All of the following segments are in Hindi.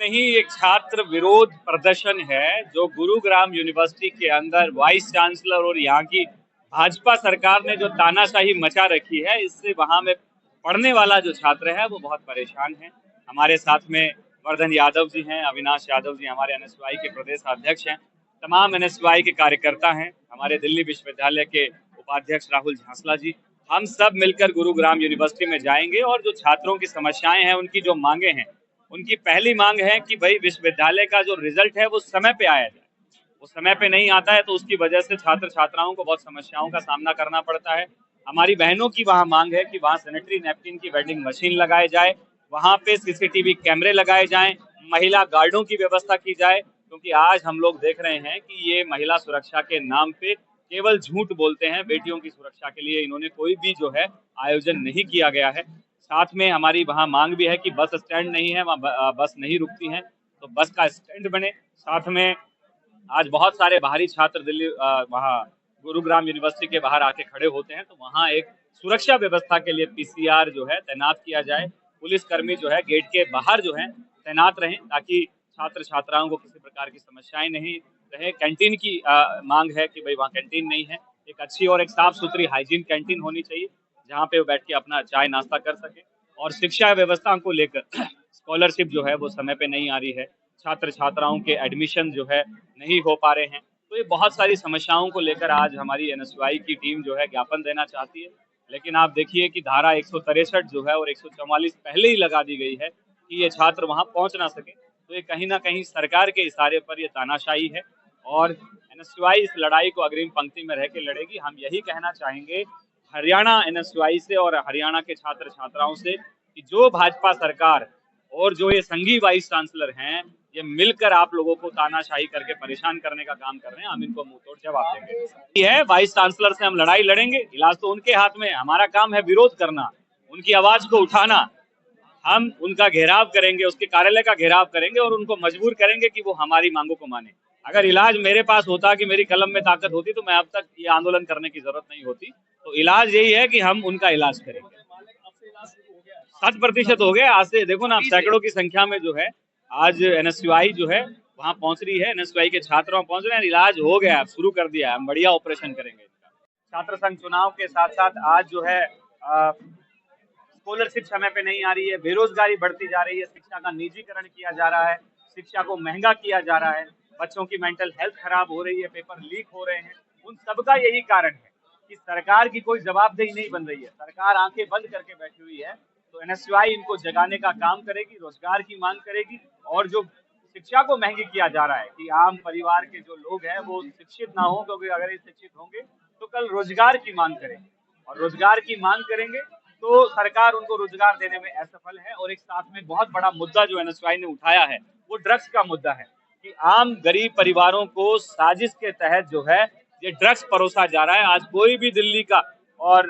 नहीं, एक छात्र विरोध प्रदर्शन है जो गुरुग्राम यूनिवर्सिटी के अंदर वाइस चांसलर और यहाँ की भाजपा सरकार ने जो तानाशाही मचा रखी है, इससे वहां में पढ़ने वाला जो छात्र है वो बहुत परेशान है। हमारे साथ में वर्धन यादव जी हैं, अविनाश यादव जी हमारे एनएसयूआई के प्रदेश अध्यक्ष हैं, तमाम एनएसयूआई के कार्यकर्ता हैं, हमारे दिल्ली विश्वविद्यालय के उपाध्यक्ष राहुल झांसला जी। हम सब मिलकर गुरुग्राम यूनिवर्सिटी में जाएंगे और जो छात्रों की समस्याएं हैं, उनकी जो मांगे हैं, उनकी पहली मांग है कि भाई विश्वविद्यालय का जो रिजल्ट है वो समय पे आया जाए। वो समय पे नहीं आता है तो उसकी वजह से छात्र छात्राओं को बहुत समस्याओं का सामना करना पड़ता है। हमारी बहनों की वहाँ मांग है कि वहाँ सैनिटरी नैपकिन की वेंडिंग मशीन लगाए जाए, वहाँ पे सीसीटीवी कैमरे लगाए जाएं, महिला गार्डों की व्यवस्था की जाए, क्योंकि आज हम लोग देख रहे हैं कि ये महिला सुरक्षा के नाम पे केवल झूठ बोलते हैं। बेटियों की सुरक्षा के लिए इन्होंने कोई भी जो है आयोजन नहीं किया गया है। साथ में हमारी वहाँ मांग भी है कि बस स्टैंड नहीं है, वहाँ बस नहीं रुकती हैं, तो बस का स्टैंड बने। साथ में आज बहुत सारे बाहरी छात्र दिल्ली वहाँ गुरुग्राम यूनिवर्सिटी के बाहर आके खड़े होते हैं, तो वहाँ एक सुरक्षा व्यवस्था के लिए पीसीआर जो है तैनात किया जाए, पुलिस कर्मी जो है गेट के बाहर जो है तैनात रहें, ताकि छात्र छात्राओं को किसी प्रकार की समस्याएं नहीं रहे। कैंटीन की मांग है कि भाई वहाँ कैंटीन नहीं है, एक अच्छी और एक साफ सुथरी हाइजीन कैंटीन होनी चाहिए जहाँ पे वो बैठ के अपना चाय नाश्ता कर सके। और शिक्षा व्यवस्था को लेकर स्कॉलरशिप जो है वो समय पे नहीं आ रही है, छात्र छात्राओं के एडमिशन जो है नहीं हो पा रहे हैं, तो ये बहुत सारी समस्याओं को लेकर आज हमारी एनएसयूआई की टीम जो है ज्ञापन देना चाहती है। लेकिन आप देखिए कि धारा 163 जो है और 144 पहले ही लगा दी गई है कि ये छात्र वहां पहुंच ना सके, तो ये कहीं ना कहीं सरकार के इशारे पर ये तानाशाही है और एनएसयूआई इस लड़ाई को अग्रिम पंक्ति में रह के लड़ेगी। हम यही कहना चाहेंगे हरियाणा एनएसयूआई से और हरियाणा के छात्र छात्राओं से कि जो भाजपा सरकार और जो ये संघी वाइस चांसलर हैं, ये मिलकर आप लोगों को तानाशाही करके परेशान करने का काम कर रहे हैं, हम इनको मुंह तोड़ जवाब देंगे। ये है वाइस चांसलर से हम लड़ाई लड़ेंगे, इलाज तो उनके हाथ में है, हमारा काम है विरोध करना, उनकी आवाज को उठाना। हम उनका घेराव करेंगे, उसके कार्यालय का घेराव करेंगे और उनको मजबूर करेंगे कि वो हमारी मांगों को माने। अगर इलाज मेरे पास होता, कि मेरी कलम में ताकत होती, तो मैं अब तक ये आंदोलन करने की जरूरत नहीं होती। तो इलाज यही है कि हम उनका इलाज करेंगे। 100% हो गया। आज से देखो ना, आप सैकड़ों की संख्या में जो है आज एनएसयूआई जो है वहां पहुंच रही है, एनएसयूआई के छात्र वहां पहुंच रहे हैं, इलाज हो गया, शुरू कर दिया है, हम बढ़िया ऑपरेशन करेंगे इनका। छात्र संघ चुनाव के साथ साथ आज जो है स्कॉलरशिप समय पे नहीं आ रही है, बेरोजगारी बढ़ती जा रही है, शिक्षा का निजीकरण किया जा रहा है, शिक्षा को महंगा किया जा रहा है, बच्चों की मेंटल हेल्थ खराब हो रही है, पेपर लीक हो रहे हैं। उन सबका यही कारण है कि सरकार की कोई जवाबदेही नहीं बन रही है, सरकार आंखें बंद करके बैठी हुई है। तो एनएसयूआई इनको जगाने का काम करेगी, रोजगार की मांग करेगी। और जो शिक्षा को महंगी किया जा रहा है कि आम परिवार के जो लोग हैं वो शिक्षित ना हो, क्योंकि अगर ये शिक्षित होंगे तो कल रोजगार की मांग करेंगे, और रोजगार की मांग करेंगे तो सरकार उनको रोजगार देने में असफल है। और एक साथ में बहुत बड़ा मुद्दा जो एनएसयूआई ने उठाया है वो ड्रग्स का मुद्दा है कि आम गरीब परिवारों को साजिश के तहत जो है ये ड्रग्स परोसा जा रहा है। आज कोई भी दिल्ली का और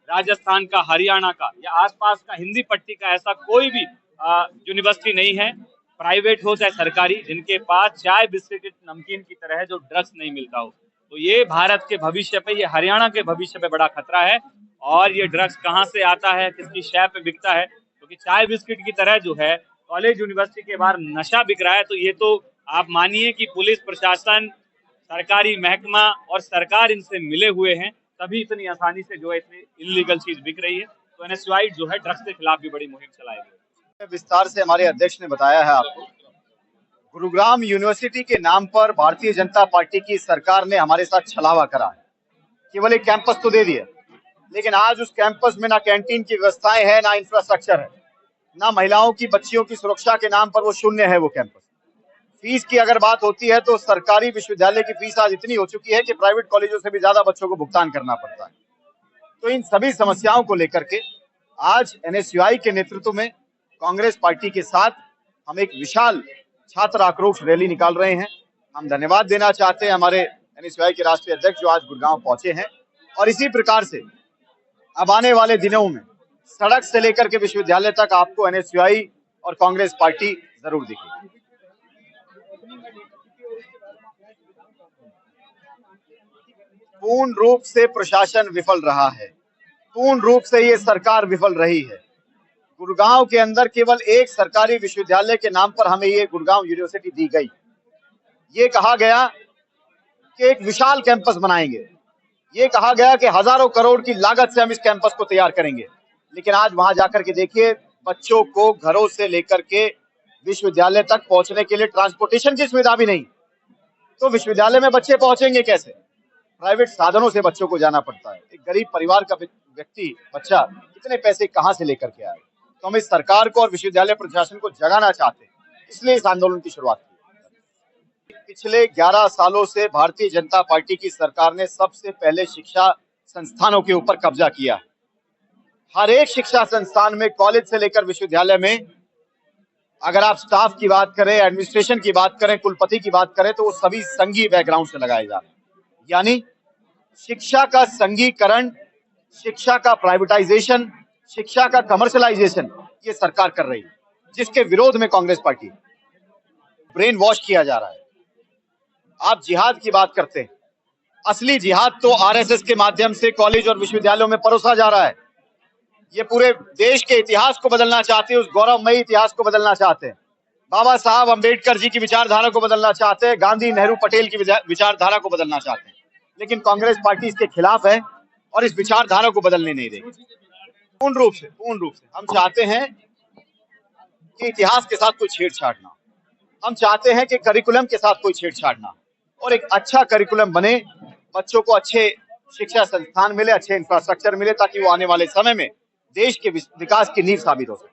राजस्थान का, हरियाणा का या आसपास का, हिंदी पट्टी का ऐसा कोई भी यूनिवर्सिटी नहीं है, प्राइवेट हो चाहे सरकारी, जिनके पास चाय बिस्किट नमकीन की तरह है जो ड्रग्स नहीं मिलता हो। तो ये भारत के भविष्य पे, ये हरियाणा के भविष्य पे बड़ा खतरा है। और ये ड्रग्स कहाँ से आता है, किसकी शय पे बिकता है, क्योंकि चाय बिस्किट की तरह जो है कॉलेज यूनिवर्सिटी के बाहर नशा बिक रहा है। तो ये तो आप मानिए कि पुलिस प्रशासन, सरकारी महकमा और सरकार इनसे मिले हुए हैं, तभी इतनी आसानी से जो है इतनी इलीगल चीज बिक रही है। तो एनएसयूआई जो है ड्रग्स के खिलाफ भी बड़ी मुहिम चलाएगी। विस्तार से हमारे अध्यक्ष ने बताया है आपको। गुरुग्राम यूनिवर्सिटी के नाम पर भारतीय जनता पार्टी की सरकार ने हमारे साथ छलावा करा है। केवल एक कैंपस तो दे दिया, लेकिन आज उस कैंपस में ना कैंटीन की व्यवस्थाएं हैं, ना इंफ्रास्ट्रक्चर है, ना महिलाओं की, बच्चियों की सुरक्षा के नाम पर वो शून्य है वो कैंपस। फीस की अगर बात होती है तो सरकारी विश्वविद्यालय की फीस आज इतनी हो चुकी है कि प्राइवेट कॉलेजों से भी ज्यादा बच्चों को भुगतान करना पड़ता है। तो इन सभी समस्याओं को लेकर के आज एनएसयूआई के नेतृत्व में कांग्रेस पार्टी के साथ हम एक विशाल छात्र आक्रोश रैली निकाल रहे हैं। हम धन्यवाद देना चाहते हैं हमारे एनएसयूआई के राष्ट्रीय अध्यक्ष जो आज गुड़गांव पहुंचे हैं। और इसी प्रकार से अब आने वाले दिनों में सड़क से लेकर के विश्वविद्यालय तक आपको एनएसयूआई और कांग्रेस पार्टी जरूर दिखेगी। पूर्ण रूप से प्रशासन विफल रहा है, पूर्ण रूप से ये सरकार विफल रही है। गुड़गांव के अंदर केवल एक सरकारी विश्वविद्यालय के नाम पर हमें ये गुड़गांव यूनिवर्सिटी दी गई। ये कहा गया कि एक विशाल कैंपस बनाएंगे, ये कहा गया कि हजारों करोड़ की लागत से हम इस कैंपस को तैयार करेंगे, लेकिन आज वहां जाकर के देखिए, बच्चों को घरों से लेकर के विश्वविद्यालय तक पहुंचने के लिए ट्रांसपोर्टेशन की सुविधा भी नहीं। तो विश्वविद्यालय में बच्चे पहुंचेंगे कैसे? प्राइवेट साधनों से बच्चों को जाना पड़ता है। एक गरीब परिवार का व्यक्ति, बच्चा कितने पैसे कहां से लेकर के आए? तो हम इस सरकार को और विश्वविद्यालय प्रशासन को जगाना चाहते हैं, इसलिए इस आंदोलन की शुरुआत की। पिछले 11 सालों से भारतीय जनता पार्टी की सरकार ने सबसे पहले शिक्षा संस्थानों के ऊपर कब्जा किया। हर एक शिक्षा संस्थान में, कॉलेज से लेकर विश्वविद्यालय में, अगर आप स्टाफ की बात करें, एडमिनिस्ट्रेशन की बात करें, कुलपति की बात करें, तो वो सभी संघीय बैकग्राउंड से लगाए जा रहे हैं। यानी शिक्षा का संघीकरण, शिक्षा का प्राइवेटाइजेशन, शिक्षा का कमर्शलाइजेशन ये सरकार कर रही है, जिसके विरोध में कांग्रेस पार्टी ब्रेन वॉश किया जा रहा है। आप जिहाद की बात करते हैं, असली जिहाद तो आरएसएस के माध्यम से कॉलेज और विश्वविद्यालयों में परोसा जा रहा है। ये पूरे देश के इतिहास को बदलना चाहते हैं, उस गौरवमयी इतिहास को बदलना चाहते हैं। बाबा साहब अंबेडकर जी की विचारधारा को बदलना चाहते हैं, गांधी, नेहरू, पटेल की विचारधारा को बदलना चाहते हैं, लेकिन कांग्रेस पार्टी इसके खिलाफ है और इस विचारधारा को बदलने नहीं देगी। पूर्ण रूप से हम चाहते हैं कि इतिहास के साथ कोई छेड़छाड़ ना, हम चाहते हैं कि करिकुलम के साथ कोई छेड़छाड़ ना, और एक अच्छा करिकुलम बने, बच्चों को अच्छे शिक्षा संस्थान मिले, अच्छे इंफ्रास्ट्रक्चर मिले, ताकि वो आने वाले समय में देश के विकास की नींव साबित हो सके।